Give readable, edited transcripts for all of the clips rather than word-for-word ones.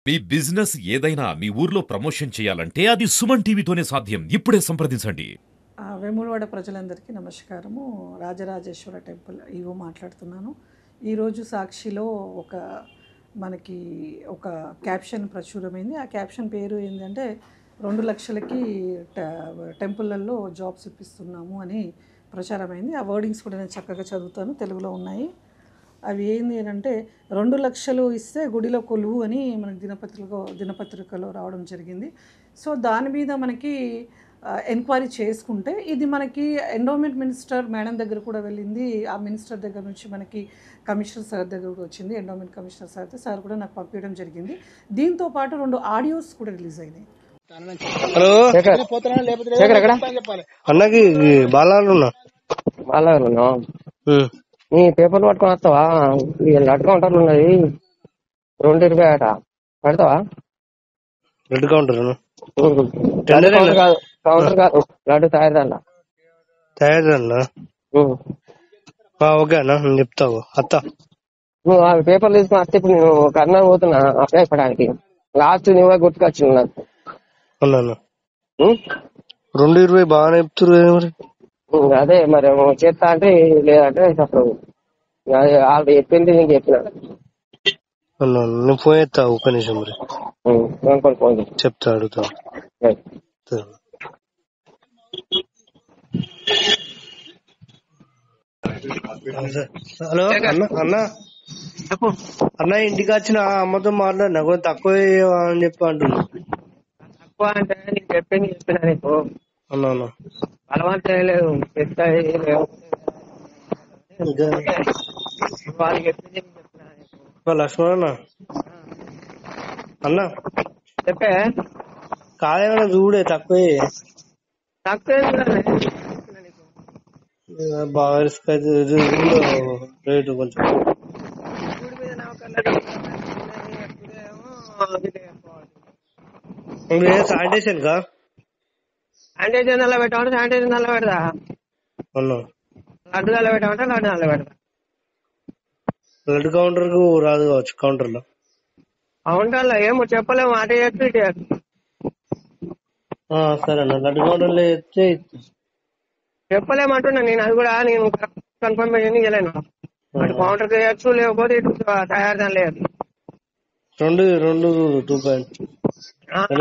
మీ business ఏదైనా మీ ఊర్లో promotion చేయాలంటే అది సుమన్ టీవీతోనే సాధ్యం. ఇప్పుడే సంప్రదించండి. వేములవాడ ప్రజలందరికీ నమస్కారము. రాజరాజేశ్వర టెంపుల్ ఈవో మాట్లాడుతున్నాను. ఈరోజు సాక్షిలో మనకి ఒక క్యాప్షన్ ప్రచురమైంది. ఆ క్యాప్షన్ పేరు ఏంటంటే 2 లక్షలకి టెంపుల్లలో జాబ్స్ ఇప్పిస్తున్నాము అని ప్రచారమైంది. ఆ వర్డింగ్స్ కూడా నేను చక్కగా చదువుతాను, తెలుగులో ఉన్నాయి. అవి ఏంది అంటే 2 లక్షలు ఇస్తే గుడిలో కొలువు అని మనకి దినపత్రికలో రావడం జరిగింది. సో దాని మీద మనకి ఎంక్వైరీ చేసుకుంటే ఇది మనకి ఎండోమెంట్ మినిస్టర్ మేడం దగ్గర కూడా వెళ్ళింది. ఆ మినిస్టర్ దగ్గర నుంచి మనకి కమిషనర్ సార్ దగ్గర కూడా వచ్చింది. ఎండోమెంట్ కమిషనర్ సార్ కూడా నాకు పంపించడం జరిగింది. దీంతో పాటు 2 ఆడియోస్ కూడా రిలీజ్ అయినాయి. హలో అన్నకి బాలాలున్నా నీ పేపర్లు పట్టుకొని వస్తావా? లడ్ కౌంటర్ ఉన్నది 2 అట పెడతావా? రెడ్ కౌంటర్ కౌంటర్ కాదు, లడ్డు తయారు ఓకే అన్న, నేను చెప్తావు అత్త. నువ్వు ఆ పేపర్లు తీసుకుని వస్తే ఇప్పుడు నేను కర్నూలు పోతున్నా అప్లై చేయడానికి. లాస్ట్ నువ్వే గుర్తుకొచ్చింది నాకు. అన్నా 2:20 బాగానే చెప్తున్నారు మరి. అదే మరి చేస్తా అంటే లేదంటే అప్పుడు వాళ్ళు చెప్పింది నేను చెప్పిన. నేను ఫోన్ చేస్తా, ఒక్క నిమిషం మరి ఫోన్ చెప్తా, అడుగుతా. హలో అన్న అన్న ఇంటికి వచ్చిన అమ్మతో మాట్లాడినా కొంచెం తక్కువ అని చెప్పి అంటున్నా. తక్కువ అంటే నీకు చెప్పిన నీకు అన్నా బలవంత చేయలేదు, వాళ్ళకి చెప్పింది చెప్పిన. లక్ష్మణ అన్న చెప్పే కాదేమన్నా చూడే తక్కువ బాగా రిస్క్ అయితే రేటు కొంచెం శానిటేషన్ కా శానిటైజర్ నల్ల పెట్టామంటే శానిటైజర్ నల్ల పెడదా, అన్నా లడ్డు నల్ల పెట్టామంటే లడ్డు నల్ల పెడతా. బ్లడ్ కౌంటర్ కు రాదు కావచ్చు, కౌంటర్ లో కౌంటర్లో ఏమో చెప్పలేము, అటు చేయొచ్చు ఇటు చేయొచ్చు. సరే అన్న, బ్లడ్ కౌంటర్ లో చెప్తే చెప్పలేమంటున్నా నేను. అది కూడా నేను కన్ఫర్మేషన్ ఇవ్వలేను. అటు కౌంటర్ చేయొచ్చు, లేకపోతే ఇటు తయారు లేదు. 2 2.2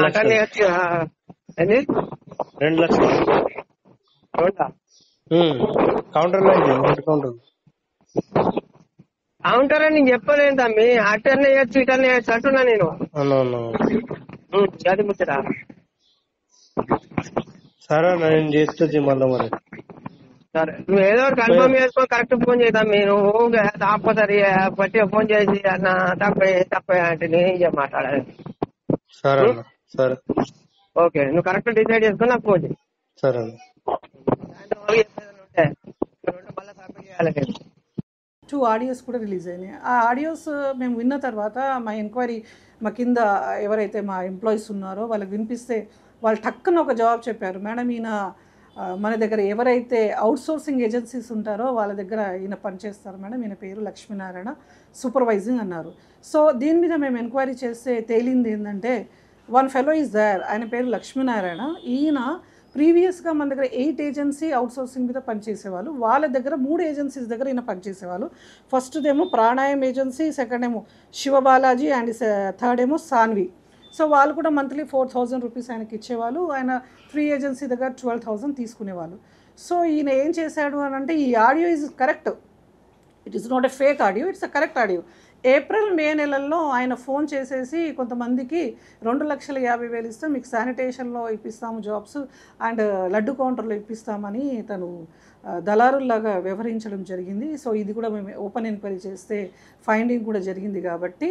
అటెండ్ చేయొచ్చు. 2 లక్షలు కౌంటర్ లో కౌంటర్ కౌంటర్ అని నేను చెప్పలేను తమ్మి. అటెండ్ చేయొచ్చు, ఇటర్న్ చేయొచ్చు అంటున్నా నేను. అది ముచ్చట. సరే నేను చేస్తే మళ్ళా మరి. సరే నువ్వు ఏదో కన్ఫర్మ్ చేసుకో, కరెక్ట్ ఫోన్ చేద్దాం. నేను తప్పసరి పట్టి ఫోన్ చేసి అన్న తప్ప అంటే నేను మాట్లాడాలి. సరే అన్న, సరే ఓకే, నువ్వు కరెక్ట్ డిసైడ్ చేసుకుని నాకు ఫోన్ చేయి. సరే అన్న. 2 ఆడియోస్ కూడా రిలీజ్ అయినాయి. ఆ ఆడియోస్ మేము విన్న తర్వాత మా ఎంక్వైరీ మా కింద ఎవరైతే మా ఎంప్లాయీస్ ఉన్నారో వాళ్ళకి వినిపిస్తే వాళ్ళు టక్కున ఒక జవాబు చెప్పారు. మేడం ఈయన మన దగ్గర ఎవరైతే అవుట్సోర్సింగ్ ఏజెన్సీస్ ఉంటారో వాళ్ళ దగ్గర ఈయన పనిచేస్తారు మేడం, ఈయన పేరు లక్ష్మీనారాయణ, సూపర్వైజింగ్ అన్నారు. సో దీని మీద మేము ఎంక్వైరీ చేస్తే తేలింది ఏంటంటే 1 ఫెలో ఈజ్ దేర్, ఆయన పేరు లక్ష్మీనారాయణ. ఈయన ప్రీవియస్గా మన దగ్గర 8 ఏజెన్సీ అవుట్సోర్సింగ్ మీద పనిచేసేవాళ్ళు. వాళ్ళ దగ్గర 3 ఏజెన్సీస్ దగ్గర ఈయన పనిచేసేవాళ్ళు. ఫస్ట్దేమో ప్రాణాయం ఏజెన్సీ, సెకండ్ ఏమో శివబాలాజీ అండ్ థర్డ్ ఏమో సాన్వి. సో వాళ్ళు కూడా మంత్లీ 4,000 రూపీస్ ఆయనకి ఇచ్చేవాళ్ళు. ఆయన 3 ఏజెన్సీ దగ్గర 12,000 తీసుకునేవాళ్ళు. సో ఈయన ఏం చేశాడు అని అంటే, ఈ audio is correct, it is not a fake audio, it's a correct audio. April May నెలల్లో ఆయన ఫోన్ చేసేసి కొంతమందికి 2,50,000 ఇస్తే మీకు శానిటేషన్లో ఇప్పిస్తాము జాబ్స్ అండ్ లడ్డు కౌంటర్లో ఇప్పిస్తామని తను దళారుల్లాగా వ్యవహరించడం జరిగింది. సో ఇది కూడా మేము ఓపెన్ ఎంక్వైరీ చేస్తే ఫైండింగ్ కూడా జరిగింది. కాబట్టి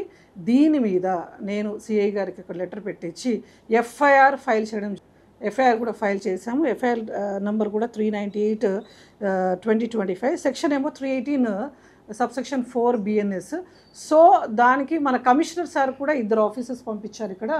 దీని మీద నేను సిఐ గారికి ఒక లెటర్ పెట్టించి ఎఫ్ఐఆర్ కూడా ఫైల్ చేశాము. ఎఫ్ఐఆర్ నంబర్ కూడా 398/2025, సెక్షన్ ఏమో 318 సబ్సెక్షన్ 4 BNS. సో దానికి మన కమిషనర్ సార్ కూడా 2 ఆఫీసర్స్ పంపించారు. ఇక్కడ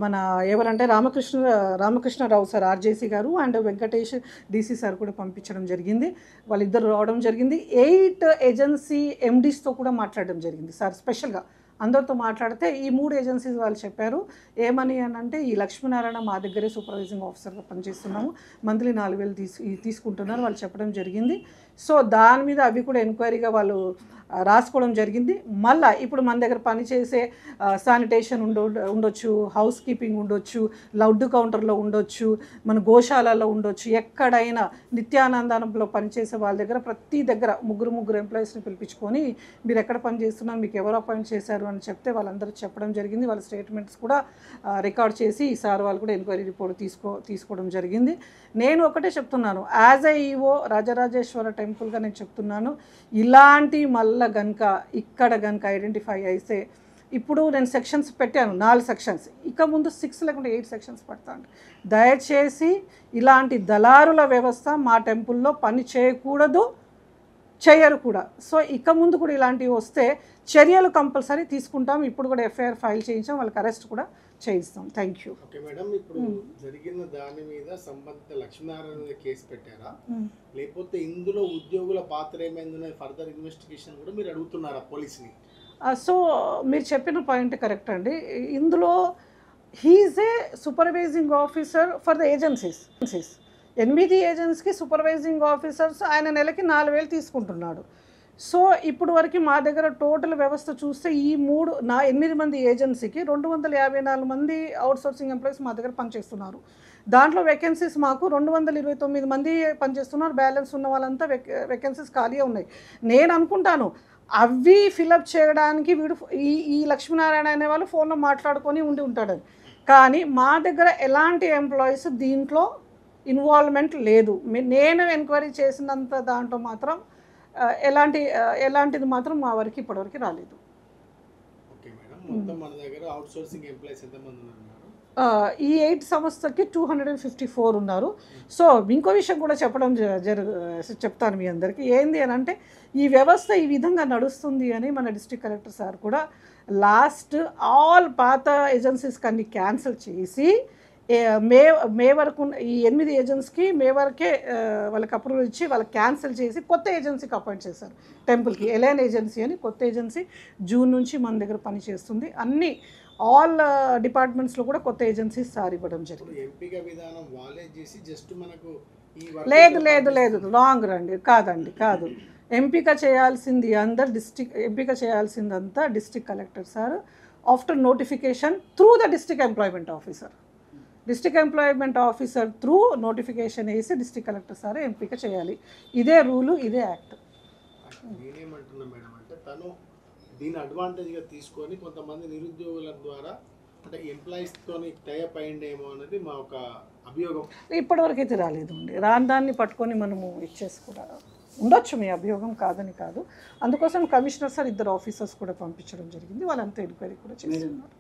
మన ఎవరంటే రామకృష్ణరావు సార్ ఆర్జేసీ గారు అండ్ వెంకటేష్ డీసీ సార్ కూడా పంపించడం జరిగింది. వాళ్ళిద్దరు రావడం జరిగింది. 8 ఏజెన్సీ MDస్తో కూడా మాట్లాడడం జరిగింది సార్ స్పెషల్గా. అందరితో మాట్లాడితే ఈ 3 ఏజెన్సీస్ వాళ్ళు చెప్పారు ఏమని అని అంటే, ఈ లక్ష్మీనారాయణ మా దగ్గరే సూపర్వైజింగ్ ఆఫీసర్గా పనిచేస్తున్నాము, మంత్లీ 4,000 తీసుకుంటున్నారు వాళ్ళు చెప్పడం జరిగింది. సో దాని మీద అవి కూడా ఎంక్వైరీగా వాళ్ళు రాసుకోవడం జరిగింది. మళ్ళీ ఇప్పుడు మన దగ్గర పనిచేసే శానిటేషన్ ఉండొచ్చు, హౌస్ కీపింగ్ ఉండొచ్చు, లౌడ్ కౌంటర్లో ఉండొచ్చు, మన గోశాలలో ఉండొచ్చు, ఎక్కడైనా నిత్యానందంలో పనిచేసే వాళ్ళ దగ్గర ప్రతి దగ్గర ముగ్గురు ఎంప్లాయీస్ని పిలిపించుకొని మీరు ఎక్కడ పని చేస్తున్నారు, మీకు ఎవరు అపాయింట్ చేశారు అని చెప్తే వాళ్ళందరూ చెప్పడం జరిగింది. వాళ్ళ స్టేట్మెంట్స్ కూడా రికార్డ్ చేసి ఈసారి వాళ్ళు కూడా ఎంక్వైరీ రిపోర్ట్ తీసుకోవడం జరిగింది. నేను ఒకటే చెప్తున్నాను, యాజ్ ఎ ఈఓ రాజరాజేశ్వర టెంపుల్గా నేను చెప్తున్నాను, ఇలాంటి మళ్ళీ గనుక ఇక్కడ కనుక ఐడెంటిఫై అయితే, ఇప్పుడు నేను సెక్షన్స్ పెట్టాను 4 సెక్షన్స్, ఇక ముందు 6 లేకుంటే 8 సెక్షన్స్ పెడతాను. దయచేసి ఇలాంటి దళారుల వ్యవస్థ మా టెంపుల్లో పని చేయకూడదు, చేయరు కూడా. సో ఇక ముందు కూడా ఇలాంటివి వస్తే చర్యలు కంపల్సరీ తీసుకుంటాం. ఇప్పుడు కూడా ఎఫ్ఐఆర్ ఫైల్ చేయించాం, వాళ్ళకి అరెస్ట్ కూడా చేయిస్తాం. Thank you. ఓకే మేడం, ఇప్పుడు జరిగిన దాని మీద సంబంధిత లక్ష్మీనారాయణ మీద కేసు పెట్టారా, లేకపోతే ఇందులో ఉద్యోగుల పాత్ర ఏమైందనే ఫర్దర్ ఇన్వెస్టిగేషన్ కూడా మీరు అడుగుతున్నారా పోలీసుని? సో మీరు చెప్పిన పాయింట్ కరెక్ట్ అండి. ఇందులో he is a supervising officer for the agencies. 8 ఏజెన్సీకి సూపర్వైజింగ్ ఆఫీసర్స్ ఆయన నెలకి 4,000 తీసుకుంటున్నాడు. సో ఇప్పుడు వరకు మా దగ్గర టోటల్ వ్యవస్థ చూస్తే ఈ 8 మంది ఏజెన్సీకి 254 మంది అవుట్సోర్సింగ్ ఎంప్లాయీస్ మా దగ్గర పనిచేస్తున్నారు. దాంట్లో వేకెన్సీస్ మాకు 229 మంది పనిచేస్తున్నారు. బ్యాలెన్స్ ఉన్న వాళ్ళంతా వేకెన్సీస్ ఖాళీగా ఉన్నాయి. నేను అనుకుంటాను అవి ఫిలప్ చేయడానికి వీడు ఈ లక్ష్మీనారాయణ అనే వాళ్ళు ఫోన్లో మాట్లాడుకొని ఉంటాడని. కానీ మా దగ్గర ఎలాంటి ఎంప్లాయీస్ దీంట్లో ఇన్వాల్వ్మెంట్ లేదు. నేను ఎంక్వైరీ చేసినంత దాంట్లో మాత్రం ఎలాంటిది మాత్రం మా వరకు ఇప్పటివరకు రాలేదు. ఓకే మేడం, మొత్తం మన దగ్గర అవుట్సోర్సింగ్ ఎంప్లాయీస్ ఎంతమంది ఉన్నారు? ఈ 8 సంస్థకి 254 ఉన్నారు. సో ఇంకో విషయం కూడా చెప్తాను మీ అందరికీ. ఏంది అని అంటే, ఈ వ్యవస్థ ఈ విధంగా నడుస్తుంది అని మన డిస్ట్రిక్ట్ కలెక్టర్ సార్ కూడా లాస్ట్ ఆల్ పాత ఏజెన్సీస్ కన్నీ క్యాన్సిల్ చేసి మే వరకు ఈ 8 ఏజెన్సీకి మే వరకే వాళ్ళకి అప్రూవల్ ఇచ్చి వాళ్ళకి క్యాన్సిల్ చేసి కొత్త ఏజెన్సీకి అపాయింట్ చేశారు. టెంపుల్కి ఎలైన్ ఏజెన్సీ అని కొత్త ఏజెన్సీ జూన్ నుంచి మన దగ్గర పనిచేస్తుంది. అన్ని ఆల్ డిపార్ట్మెంట్స్లో కూడా కొత్త ఏజెన్సీస్ సార్ ఇవ్వడం జరిగింది. ఎంపిక విధానం వాళ్ళే చేసి జస్ట్ మనకు లేదు రాంగ్ రండి, కాదు. ఎంపిక చేయాల్సిందంతా district collector sir after notification through the district employment officer. District employment officer through notification వేసి డిస్ట్రిక్ట్ కలెక్టర్ సార్ ఎంపిక చేయాలి. ఇదే రూలు, ఇదే యాక్ట్. నేనేమంటున్నా మేడం అంటే, తను దీని అడ్వాంటేజ్గా తీసుకొని కొంతమంది నిరుద్యోగుల ద్వారా అంటే ఎంప్లాయీస్తో టైఅప్ అయ్యిండేమో అనేది మా ఒక అభియోగం. ఇప్పటివరకు అయితే రాలేదండి. రాని దాన్ని పట్టుకొని మనము ఇచ్చేసి కూడా ఉండొచ్చు, మీ అభియోగం కాదని కాదు. అందుకోసం కమిషనర్ సార్ 2 ఆఫీసర్స్ కూడా పంపించడం జరిగింది. వాళ్ళంతా ఎంక్వైరీ కూడా చేస్తున్నారు.